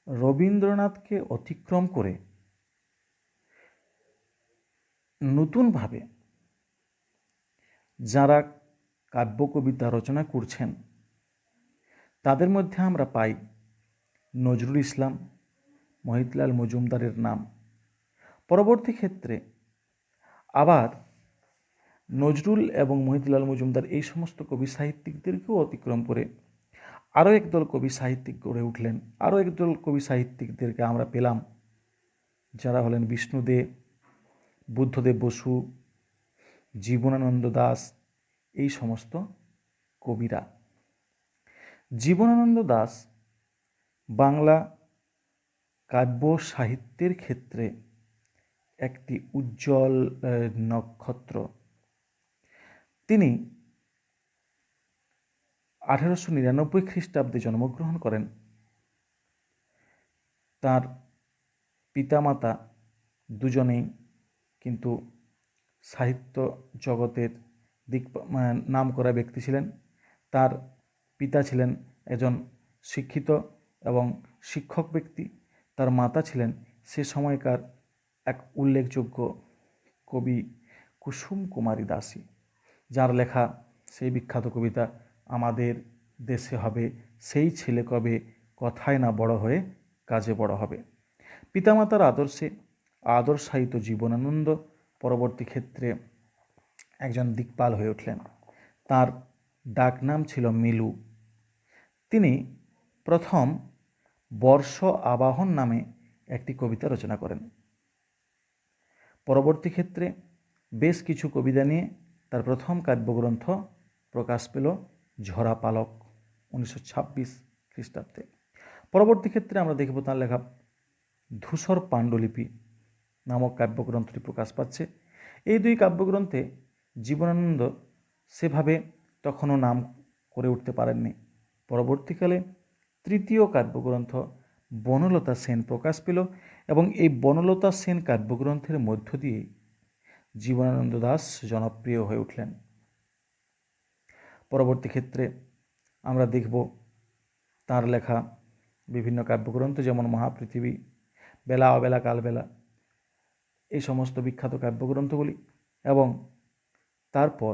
রবীন্দ্রনাথকে অতিক্রম করে নতুনভাবে যারা কাব্য কবিতা রচনা করছেন তাদের মধ্যে আমরা পাই নজরুল ইসলাম, মহিতলাল মজুমদারের নাম। পরবর্তী ক্ষেত্রে আবার নজরুল এবং মহিতলাল মজুমদার এই সমস্ত কবি সাহিত্যিকদেরকেও অতিক্রম করে আরও একদল কবি সাহিত্যিক গড়ে উঠলেন। আরও একদল কবি সাহিত্যিকদেরকে আমরা পেলাম, যারা হলেন বিষ্ণু দে, বুদ্ধদেব বসু, জীবনানন্দ দাশ, এই সমস্ত কবিরা। জীবনানন্দ দাশ বাংলা কাব্য সাহিত্যের ক্ষেত্রে একটি উজ্জ্বল নক্ষত্র। তিনি 1899 খ্রিস্টাব্দে জন্মগ্রহণ করেন। তার পিতামাতা দুজনেই কিন্তু সাহিত্য জগতের নাম করা ব্যক্তি ছিলেন। তার পিতা ছিলেন একজন শিক্ষিত এবং শিক্ষক ব্যক্তি। তার মাতা ছিলেন সে সময়কার এক উল্লেখযোগ্য কবি কুসুম কুমারী দাসী, যার লেখা সেই বিখ্যাত কবিতা আমাদের দেশে হবে সেই ছেলে কবে, কথায় না বড় হয়ে কাজে বড় হবে। পিতামাতার আদর্শে আদর্শায়িত জীবনানন্দ পরবর্তী ক্ষেত্রে একজন দিকপাল হয়ে উঠলেন। তার ডাকনাম ছিল মিলু। তিনি প্রথম বর্ষ আবাহন নামে একটি কবিতা রচনা করেন। পরবর্তী ক্ষেত্রে বেশ কিছু কবিতা নিয়ে তার প্রথম কাব্যগ্রন্থ প্রকাশ পেল ঝরা পালক 1926 খ্রিস্টাব্দে। পরবর্তী ক্ষেত্রে আমরা দেখব তার লেখা ধূসর পাণ্ডুলিপি নামক কাব্যগ্রন্থটি প্রকাশ পাচ্ছে। এই দুই কাব্যগ্রন্থে জীবনানন্দ সেভাবে তখনও নাম করে উঠতে পারেননি। পরবর্তীকালে তৃতীয় কাব্যগ্রন্থ বনলতা সেন প্রকাশ পেল এবং এই বনলতা সেন কাব্যগ্রন্থের মধ্য দিয়ে জীবনানন্দ দাশ জনপ্রিয় হয়ে উঠলেন। পরবর্তী ক্ষেত্রে আমরা দেখব তার লেখা বিভিন্ন কাব্যগ্রন্থ, যেমন মহাপৃথিবী, বেলা অবেলা কালবেলা, এই সমস্ত বিখ্যাত কাব্যগ্রন্থগুলি। এবং তারপর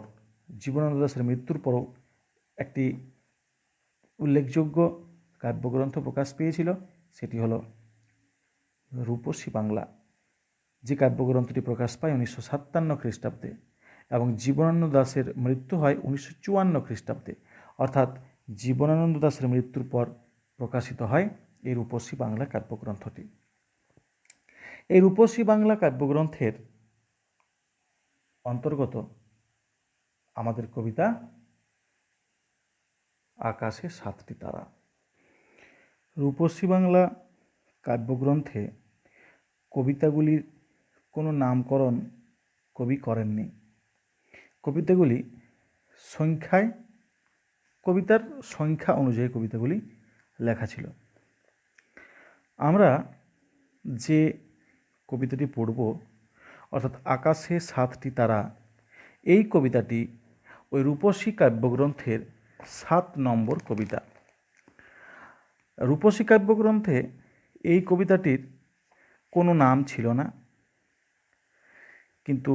জীবনানন্দ দাশের মৃত্যুর পরও একটি উল্লেখযোগ্য কাব্যগ্রন্থ প্রকাশ পেয়েছিল, সেটি হলো রূপসী বাংলা, যে কাব্যগ্রন্থটি প্রকাশ পায় 1957 খ্রিস্টাব্দে এবং জীবনানন্দ দাশের মৃত্যু হয় 1954 খ্রিস্টাব্দে। অর্থাৎ জীবনানন্দ দাশের মৃত্যুর পর প্রকাশিত হয় এই রূপসী বাংলা কাব্যগ্রন্থটি। এই রূপসী বাংলা কাব্যগ্রন্থের অন্তর্গত আমাদের কবিতা আকাশে 7টি তারা। রূপসী বাংলা কাব্যগ্রন্থে কবিতাগুলির কোনো নামকরণ কবি করেননি। কবিতাগুলি সংখ্যায়, কবিতার সংখ্যা অনুযায়ী কবিতাগুলি লেখা ছিল। আমরা যে কবিতাটি পড়ব, অর্থাৎ আকাশে 7টি তারা, এই কবিতাটি ওই রূপসী কাব্যগ্রন্থের 7 নম্বর কবিতা। রূপসী কাব্যগ্রন্থে এই কবিতাটির কোনো নাম ছিল না, কিন্তু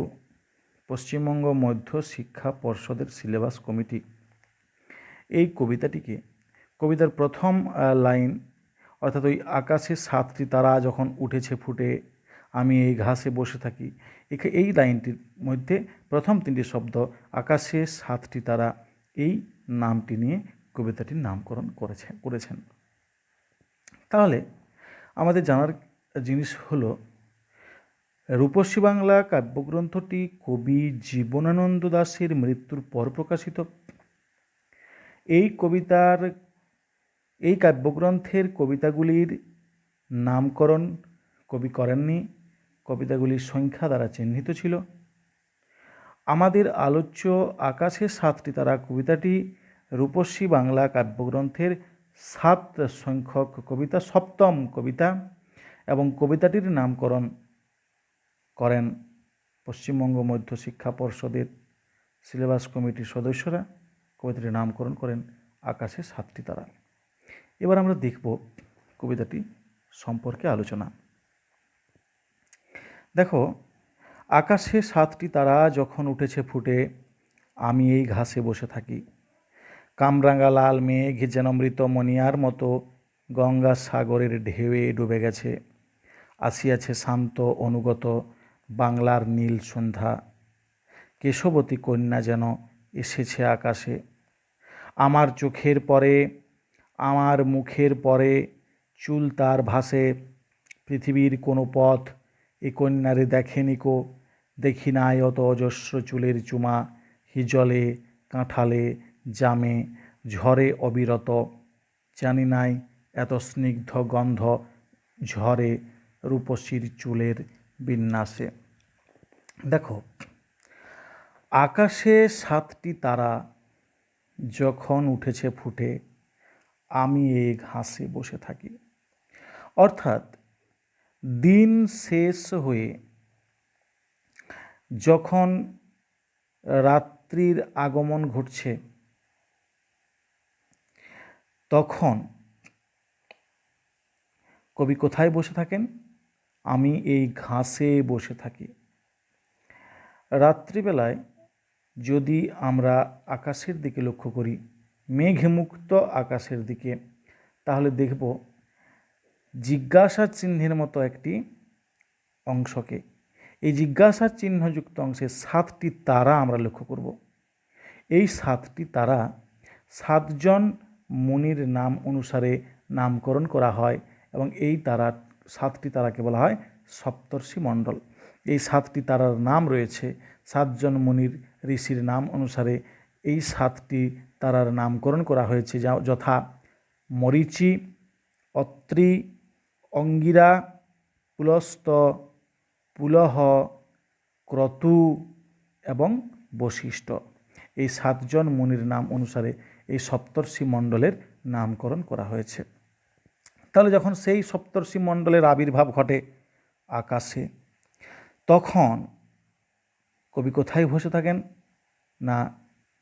পশ্চিমবঙ্গ মধ্য শিক্ষা পর্ষদের সিলেবাস কমিটি এই কবিতাটিকে, কবিতার প্রথম লাইন অর্থাৎ ওই আকাশে 7টি তারা যখন উঠেছে ফুটে আমি এই ঘাসে বসে থাকি, এই লাইনটির মধ্যে প্রথম 3টি শব্দ আকাশে 7টি তারা, এই নামটি নিয়ে কবিতাটির নামকরণ করেছেন। তাহলে আমাদের জানার জিনিস হলো, রূপসী বাংলা কাব্যগ্রন্থটি কবি জীবনানন্দ দাশের মৃত্যুর পর প্রকাশিত। এই কাব্যগ্রন্থের কবিতাগুলির নামকরণ কবি করেননি, কবিতাগুলির সংখ্যা দ্বারা চিহ্নিত ছিল। আমাদের আলোচ্য আকাশে 7টি তারা কবিতাটি রূপসী বাংলা কাব্যগ্রন্থের 7 সংখ্যক কবিতা, 7ম কবিতা, এবং কবিতাটির নামকরণ করেন পশ্চিমবঙ্গ মধ্য শিক্ষা পর্ষদের সিলেবাস কমিটির সদস্যরা। কবিতাটির নামকরণ করেন আকাশে 7টি তারা। এবার আমরা দেখব কবিতাটি সম্পর্কে আলোচনা। দেখো, আকাশে 7টি তারা যখন উঠেছে ফুটে, আমি এই ঘাসে বসে থাকি। কামরাঙা লাল মেঘ যেন মৃত মণিয়ার মতো গঙ্গা সাগরের ঢেউয়ে ডুবে গেছে। আসিয়াছে শান্ত অনুগত বাংলার নীল সন্ধ্যা। কেশবতী কন্যা যেন এসেছে আকাশে। আমার চোখের পরে, আমার মুখের পরে চুল তার ভাসে। পৃথিবীর কোনো পথ এ কন্যারে দেখেনি কো। দেখি নাই অত অজস্র চুলের চুমা, হিজলে কাঁঠালে জামে ঝরে অবিরত। জানি নাই এত স্নিগ্ধ গন্ধ ঝরে রূপসীর চুলের বিন্যাসে। দেখো, আকাশে 7টি তারা যখন উঠেছে ফুটে, আমি এই ঘাসে বসে থাকি। অর্থাৎ দিন শেষ হয়ে যখন রাত্রির আগমন ঘটছে, তখন কবি কোথায় বসে থাকেন? আমি এই ঘাসে বসে থাকি। রাত্রিবেলায় যদি আমরা আকাশের দিকে লক্ষ্য করি, মেঘমুক্ত আকাশের দিকে, তাহলে দেখব জিজ্ঞাসা চিহ্নের মতো একটি অংশকে। এই জিজ্ঞাসা চিহ্নযুক্ত অংশে 7টি তারা আমরা লক্ষ্য করব। এই 7টি তারা 7জন মুনির নাম অনুসারে নামকরণ করা হয় এবং এই 7টি তারাকে বলা হয় সপ্তর্ষি মণ্ডল। এই 7টি তারার নাম রয়েছে 7জন মুনির ঋষির নাম অনুসারে এই 7টি তারার নামকরণ করা হয়েছে, যথা মরীচি, অত্রি, অঙ্গিরা, পুলস্ত, পুলহ, ক্রতু এবং বশিষ্ঠ। এই 7জন মুনির নাম অনুসারে এই সপ্তর্ষি মণ্ডলের নামকরণ করা হয়েছে। তাহলে যখন সেই সপ্তর্ষি মণ্ডলের আবির্ভাব ঘটে আকাশে, তখন কবি কোথায় বসে থাকেন? না,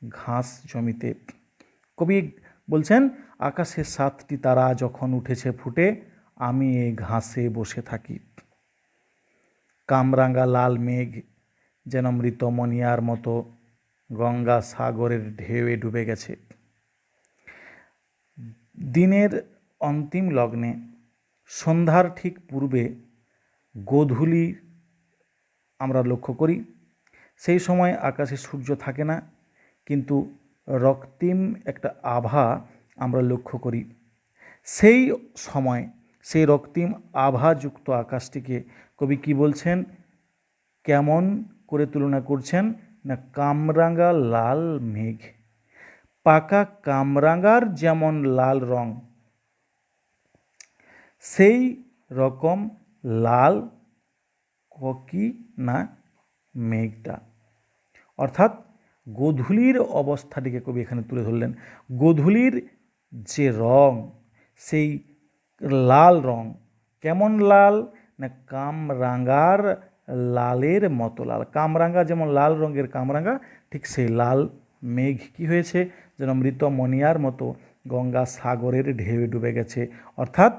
ঘাস জমিতে। কবি বলছেন, আকাশে 7টি তারা যখন উঠেছে ফুটে, আমি এই ঘাসে বসে থাকি। কামরাঙা লাল মেঘ যেন মৃত মণিয়ার মতো গঙ্গা সাগরের ঢেউয়ে ডুবে গেছে। দিনের অন্তিম লগ্নে, সন্ধ্যার ঠিক পূর্বে গোধূলি আমরা লক্ষ্য করি। সেই সময় আকাশে সূর্য থাকে না, কিন্তু রক্তিম একটা আভা আমরা লক্ষ্য করি। সেই সময় সেই রক্তিম আভাযুক্ত আকাশটিকে কবি কি বলছেন, কেমন করে তুলনা করছেন? না, কামরাঙা লাল মেঘ। পাকা কামরাঙার যেমন লাল রং, সেই রকম লাল কি না মেঘটা। অর্থাৎ গোধূলির অবস্থাটিকে কবি এখানে তুলে ধরলেন। গোধূলির যে রং, সেই লাল রং কেমন লাল? না, কামরাঙার লালের মতো লাল। কামরাঙা যেমন লাল রঙের কামরাঙা, ঠিক সেই লাল মেঘ কি হয়েছে? যেন মৃত মণিয়ার মতো গঙ্গা সাগরের ঢেউয়ে ডুবে গেছে। অর্থাৎ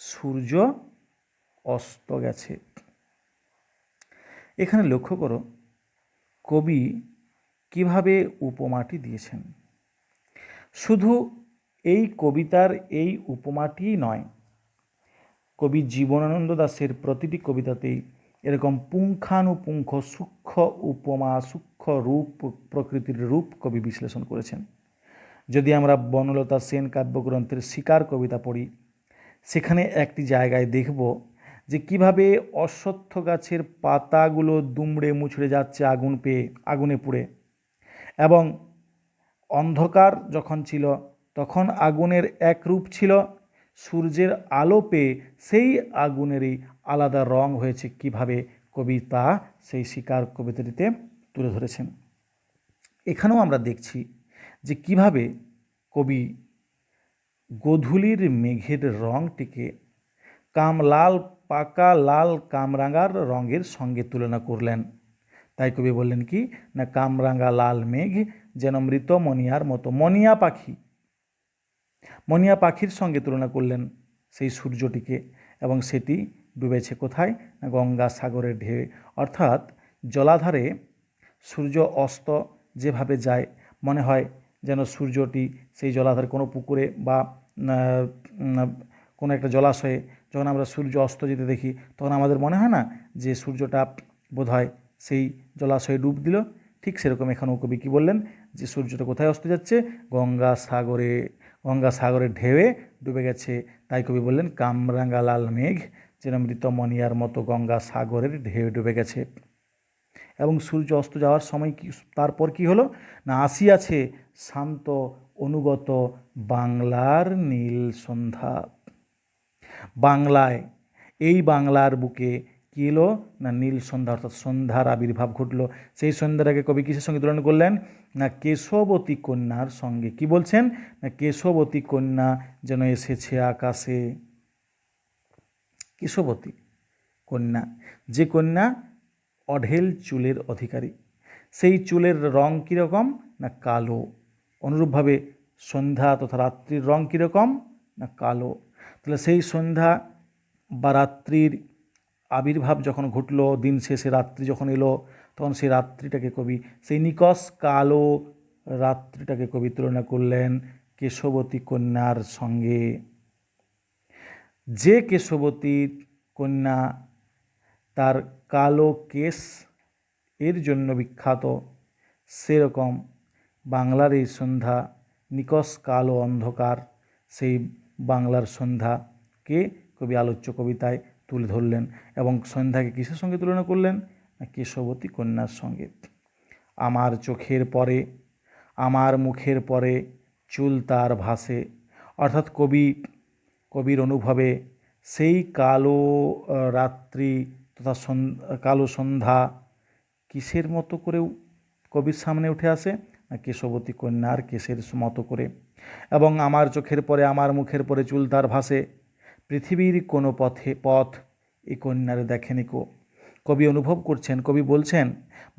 সূর্য অস্ত গেছে। এখানে লক্ষ্য করো কবি কিভাবে উপমাটি দিয়েছেন। শুধু এই কবিতার এই উপমাটিই নয়, কবি জীবনানন্দ দাশের প্রতিটি কবিতাতেই এরকম পুঙ্খানুপুঙ্খ সূক্ষ্ম উপমা, সূক্ষ্ম রূপ, প্রকৃতির রূপ কবি বিশ্লেষণ করেছেন। যদি আমরা বনলতা সেন কাব্যগ্রন্থের শিকার কবিতা পড়ি, সেখানে একটি জায়গায় দেখব যে কিভাবে অশ্বত্থ গাছের পাতাগুলো দুমড়ে মুচড়ে যাচ্ছে আগুনে পুড়ে, এবং অন্ধকার যখন ছিল তখন আগুনের এক রূপ ছিল, সূর্যের আলো পেয়ে সেই আগুনেরই আলাদা রং হয়েছে। কিভাবে কবি তা সেই শিকার কবিতাটিতে তুলে ধরেছেন। এখানেও আমরা দেখছি যে কিভাবে কবি গোধূলির মেঘের রংটিকে পাকা লাল কামরাঙার রঙের সঙ্গে তুলনা করলেন। তাই কবি বললেন কি না, কামরাঙা লাল মেঘ যেন মৃত মণিয়ার মতো। মণিয়া পাখির সঙ্গে তুলনা করলেন সেই সূর্যটিকে, এবং সেটি ডুবেছে কোথায়? না গঙ্গাসাগরের ঢেউয়ে। অর্থাৎ জলাধারে সূর্য অস্ত যেভাবে যায়, মনে হয় যেন সূর্যটি সেই জলাধারে কোনো পুকুরে বা কোনো একটা জলাশয়ে যখন আমরা সূর্য অস্ত যেতে দেখি, তখন আমাদের মনে হয় না যে সূর্যটা বোধহয় সেই জলাশয়ে ডুব দিল। ঠিক সেরকম এখানেও কবি কী বললেন, যে সূর্যটা কোথায় অস্ত যাচ্ছে? গঙ্গাসাগরের ঢেউয়ে ডুবে গেছে। তাই কবি বললেন, কামরাঙ্গা লাল মেঘ যেন মৃত মনিয়ার মতো গঙ্গাসাগরের ঢেউয়ে ডুবে গেছে। এবং সূর্য অস্ত যাওয়ার সময় কি তারপর কি হলো? না আসিয়াছে শান্ত অনুগত বাংলার নীল সন্ধ্যা। বাংলায়, এই বাংলার বুকে কী এলো? না নীল সন্ধ্যা, অর্থাৎ সন্ধ্যার আবির্ভাব ঘটলো। সেই সন্ধ্যাটাকে কবি কিসের সঙ্গে তুলনা করলেন? না কেশবতী কন্যার সঙ্গে। কি বলছেন? না কেশবতী কন্যা যেন এসেছে আকাশে। কেশবতী কন্যা, যে কন্যা অঢেল চুলের অধিকারী। সেই চুলের রং কীরকম? না কালো। অনুরূপভাবে সন্ধ্যা তথা রাত্রির রং কীরকম? না কালো। তাহলে সেই সন্ধ্যা বা রাত্রির আবির্ভাব যখন ঘটলো, দিন শেষে রাত্রি যখন এলো, তখন সেই রাত্রিটাকে কবি, সেই নিকষ কালো রাত্রিটাকে কবি তুলনা করলেন কেশবতী কন্যার সঙ্গে। যে কেশবতী কন্যা তার কালো কেশ এর জন্য বিখ্যাত, সেরকম বাংলার এই সন্ধ্যা নিকষ কালো অন্ধকার, সেই বাংলার সন্ধ্যাকে কবি আলোচ্য কবিতায় তুলে ধরলেন এবং সন্ধ্যাকে কিসের সঙ্গে তুলনা করলেন? না কেশবতী কন্যার সঙ্গে। আমার চোখের পরে, আমার মুখের পরে চুল তার ভাসে। অর্থাৎ কবির অনুভবে সেই কালো রাত্রি তথা কালো সন্ধ্যা কিসের মতো করেও কবির সামনে উঠে আসে? না কেশবতী কন্যার কেশের মতো করে। এবং আমার চোখের পরে, আমার মুখের পরে চুল তার ভাসে, পৃথিবীর কোনো পথ এই কন্যার দেখেনি কো। কবি অনুভব করছেন, কবি বলছেন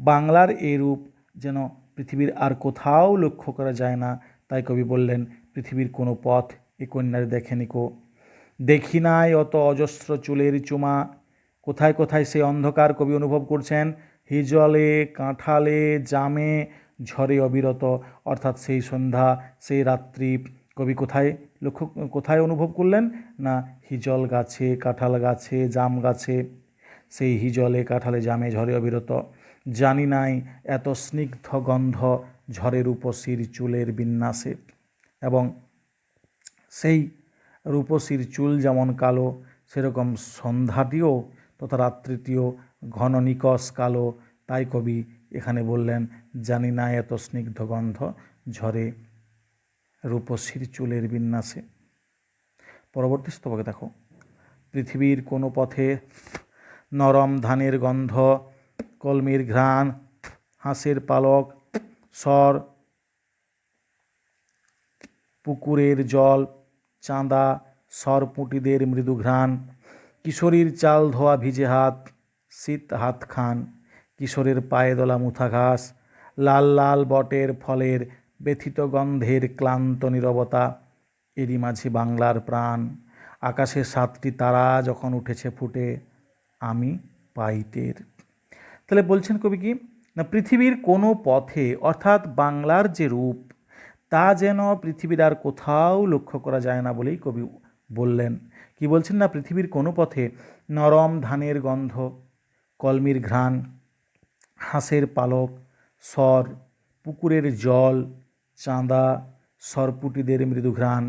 বাংলার এই রূপ যেন পৃথিবীর আর কোথাও লক্ষ্য করা যায় না। তাই কবি বললেন, পৃথিবীর কোনো পথ এই কন্যার দেখেনি কো। দেখি নাই অত অজস্র চুলের চুমা। কোথায় কোথায় সেই অন্ধকার কবি অনুভব করছেন? হিজলে, কাঁঠালে, জামে, ঝড়ে অবিরত। অর্থাৎ সেই সন্ধ্যা, সেই রাত্রি কবি কোথায় অনুভব করলেন? না হিজল গাছে, কাঁঠাল গাছে, জাম গাছে। সেই হিজলে, কাঁঠালে, জামে, ঝড়ে অবিরত। জানি নাই এত স্নিগ্ধ গন্ধ ঝড়ের রূপসীর চুলের বিন্যাসে। এবং সেই রূপসীর চুল যেমন কালো, সেরকম সন্ধ্যাটিও তথা রাত্রিটিও ঘন নিকষ কালো। তাই কবি এখানে বললেন, জানি না এত স্নিগ্ধ গন্ধ ঝরে রূপসীর চুলের বিন্যাসে। পরবর্তী স্তবকে দেখো, পৃথিবীর কোনো পথে নরম ধানের গন্ধ, কলমির ঘ্রাণ, হাঁসের পালক, স্বর, পুকুরের জল, চাঁদা, সরপুঁটিদের মৃদু ঘ্রাণ, কিশোরীর চাল ধোয়া ভিজে হাত, শীত হাত খান, কিশোরের পায়ে দোলা মুথা ঘাস, লাল লাল বটের ফলের ব্যথিত গন্ধের ক্লান্ত নীরবতা, এরই মাঝে বাংলার প্রাণ। আকাশে 7টি তারা যখন উঠেছে ফুটে, আমি পাইটের। তাহলে বলছেন কবি কি? না পৃথিবীর কোনো পথে, অর্থাৎ বাংলার যে রূপ, তা যেন পৃথিবীর আর কোথাও লক্ষ্য করা যায় না বলেই কবি বললেন। কি বলছেন? না পৃথিবীর কোনো পথে নরম ধানের গন্ধ, কলমির ঘ্রাণ, হাঁসের পালক, স্বর, পুকুরের জল, চাঁদা, সরপুটিদের মৃদু ঘ্রাণ,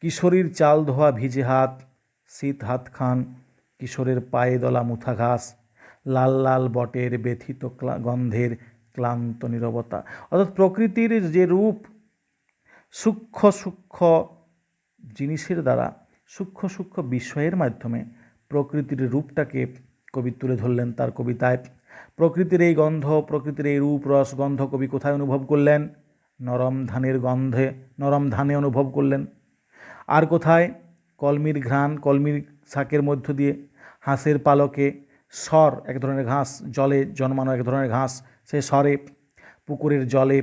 কিশোরীর চাল ধোয়া ভিজে হাত, শীত হাত খান, কিশোরের পায়ে দলা মুথা ঘাস, লাল লাল বটের ব্যথিত গন্ধের ক্লান্ত নীরবতা। অর্থাৎ প্রকৃতির যে রূপ, সূক্ষ্ম সূক্ষ্ম জিনিসের দ্বারা, সূক্ষ্ম সূক্ষ্ম বিষয়ের মাধ্যমে প্রকৃতির রূপটাকে কবি তুলে ধরলেন তার কবিতায়। প্রকৃতির এই গন্ধ, প্রকৃতির এই রূপ রস গন্ধ কবি কোথায় অনুভব করলেন? নরম ধানের গন্ধে, নরম ধানে অনুভব করলেন। আর কোথায়? কলমির ঘ্রাণ, কলমির শাকের মধ্য দিয়ে, হাঁসের পালকে, স্বর এক ধরনের ঘাস, জলে জন্মানো এক ধরনের ঘাস, সে স্বরে, পুকুরের জলে,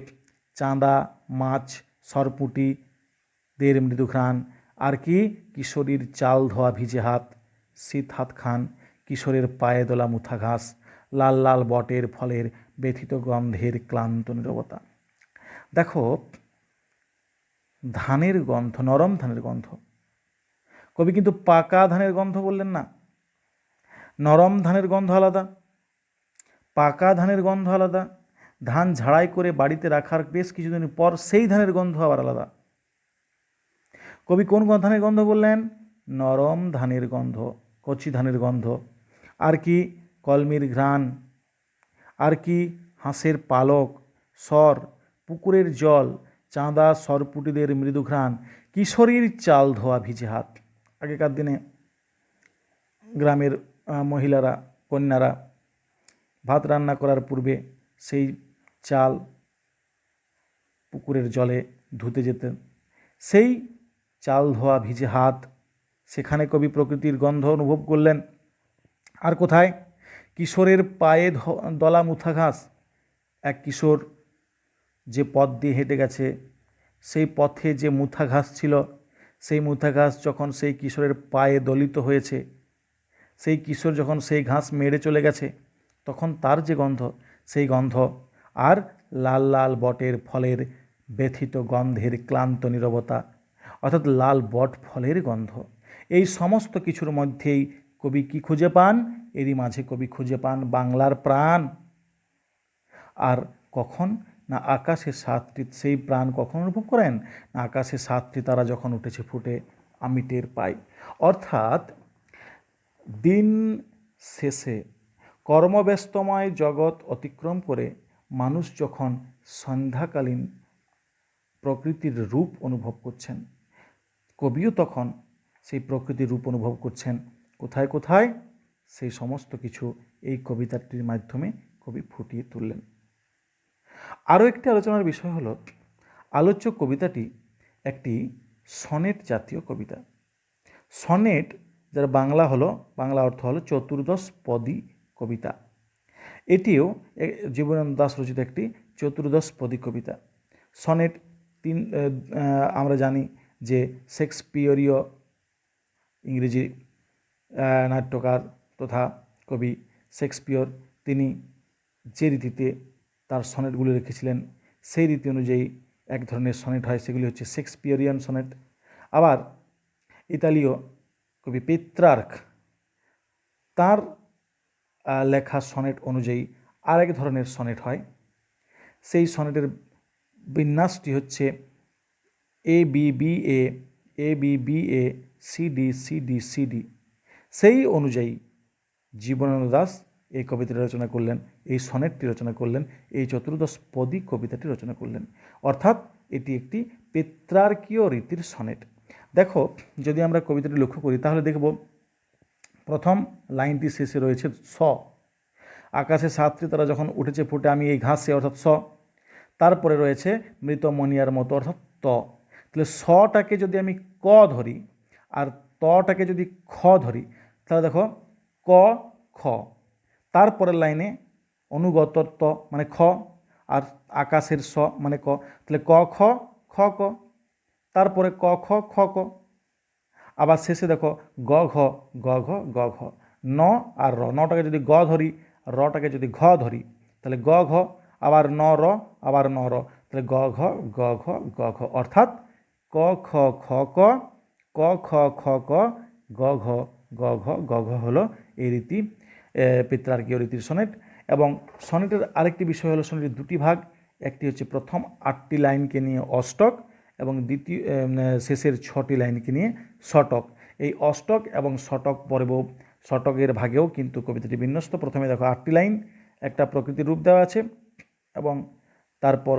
চাঁদা, মাছ, সরপুটি দের মৃদু ঘ্রাণ। আর কি? কিশোরীর চাল ধোয়া ভিজে হাত, শীত হাত খান, কিশোরের পায়ে দোলা মুথা ঘাস, লাল লাল বটের ফলের ব্যথিত গন্ধের ক্লান্ত নীরবতা। দেখো, ধানের গন্ধ, নরম ধানের গন্ধ, কবি কিন্তু পাকা ধানের গন্ধ বললেন না। নরম ধানের গন্ধ আলাদা, পাকা ধানের গন্ধ আলাদা। ধান ঝাড়াই করে বাড়িতে রাখার বেশ কিছুদিন পর সেই ধানের গন্ধ আবার আলাদা। কবি কোন ধানের গন্ধ বললেন? নরম ধানের গন্ধ, কচি ধানের গন্ধ। আর কি? কলমির ঘ্রাণ, আর কি? হাঁসের পালক, স্বর, পুকুরের জল, চাঁদা সরপুটিদের মৃদু ঘ্রাণ, কিশোরীর চাল ধোয়া ভিজে হাত। আগেকার দিনে গ্রামের মহিলারা, কন্যারা ভাত রান্না করার পূর্বে সেই চাল পুকুরের জলে ধুতে যেতেন। সেই চাল ধোয়া ভিজে হাত, সেখানে কবি প্রকৃতির গন্ধ অনুভব করলেন। আর কোথায়? কিশোরের পায়ে দলা মুথা ঘাস। এক কিশোর যে পথ দিয়ে হেঁটে গেছে, সেই পথে যে মুথা ঘাস ছিল, সেই মুথা ঘাস যখন সেই কিশোরের পায়ে দলিত হয়েছে, সেই কিশোর যখন সেই ঘাস মেরে চলে গেছে, তখন তার যে গন্ধ, সেই গন্ধ। আর লাল লাল বটের ফলের ব্যথিত গন্ধের ক্লান্ত নীরবতা, অর্থাৎ লাল বট ফলের গন্ধ। এই সমস্ত কিছুর মধ্যেই কবি কি খুঁজে পান? এরই মাঝে কবি খুঁজে পান বাংলার প্রাণ। আর কখন? না আকাশে সাতটি, সেই প্রাণ কখন অনুভব করেন? না আকাশে সাতটি তারা যখন উঠেছে ফুটে আমি টের পাই। অর্থাৎ দিন শেষে কর্মব্যস্তময় জগৎ অতিক্রম করে মানুষ যখন সন্ধ্যাকালীন প্রকৃতির রূপ অনুভব করছেন, কবিও তখন সেই প্রকৃতির রূপ অনুভব করছেন। কোথায় কোথায়? সেই সমস্ত কিছু এই কবিতাটির মাধ্যমে কবি ফুটিয়ে তুললেন। আরও একটি আলোচনার বিষয় হলো, আলোচ্য কবিতাটি একটি সনেট জাতীয় কবিতা। সনেট, যার বাংলা অর্থ হলো চতুর্দশপদী কবিতা। এটিও জীবনানন্দ দাশ রচিত একটি চতুর্দশপদী কবিতা। সনেট আমরা জানি যে শেক্সপিয়রীয় ইংরেজি নাট্যকার তথা কবি শেক্সপিয়র, তিনি যে রীতিতে তার সনেটগুলি লিখেছিলেন, সেই রীতি অনুযায়ী এক ধরনের সনেট হয়, সেগুলি হচ্ছে শেক্সপিয়রিয়ান সনেট। আবার ইতালীয় কবি পেত্রার্ক, তার লেখা সনেট অনুযায়ী আরেক ধরনের সনেট হয়। সেই সনেটের বিন্যাসটি হচ্ছে ABBA, ABBA, CD, CD, CD। সেই অনুযায়ী জীবনানন্দ দাশ এই কবিতাটি রচনা করলেন, এই সনেটটি রচনা করলেন, এই চতুর্দশপদী কবিতাটি রচনা করলেন। অর্থাৎ এটি একটি পেত্রার্কীয় রীতির সনেট। দেখো, যদি আমরা কবিতাটি লক্ষ্য করি তাহলে দেখব প্রথম লাইনটি শেষে রয়েছে স। আকাশে সাতটি তারা যখন উঠেছে ফুটে আমি এই ঘাসে, অর্থাৎ স। তারপরে রয়েছে মৃত মনিয়ার মতো, অর্থাৎ ত। তাহলে সটাকে যদি আমি ক ধরি আর তটাকে যদি খ ধরি, তাহলে দেখো ক খ। তারপরের লাইনে অনুগত ত মানে খ, আর আকাশের স মানে ক। তাহলে ক খ খ ক। তারপরে ক খ খ ক। আবার শেষে দেখো গ ঘ গ ঘ গ ঘ। ন আর র, নটাকে যদি গ ধরি, রটাকে যদি ঘ ধরি, তাহলে গ ঘ, আবার ন র, আবার ন র, তাহলে গ ঘ গ ঘ গ ঘ। অর্থাৎ ক খ খ ক, ক খ খ ক, গ ঘ গ ঘ গ ঘ হলো এই রীতি, পেত্রার্কীয় রীতির সনেট। এবং সনেটের আরেকটি বিষয় হলো, সনেটের দুটি ভাগ। একটি হচ্ছে প্রথম 8টি লাইনকে নিয়ে অষ্টক, এবং দ্বিতীয় শেষের 6টি লাইনকে নিয়ে শতক। এই অষ্টক এবং শতক পর্ব, শতকের ভাগেও কিন্তু কবিতাটি বিন্যস্ত। প্রথমে দেখো 8টি লাইন, একটা প্রকৃতির রূপ দেওয়া আছে, এবং তারপর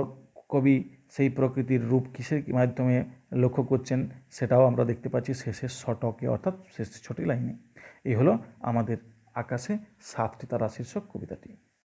কবি সেই প্রকৃতির রূপ কিসের মাধ্যমে লক্ষ্য করছেন সেটাও আমরা দেখতে পাচ্ছি শেষের শতকে, অর্থাৎ শেষের 6টি লাইনে। এই হলো আমাদের আকাশে সাতটি তারা শীর্ষক কবিতাটি।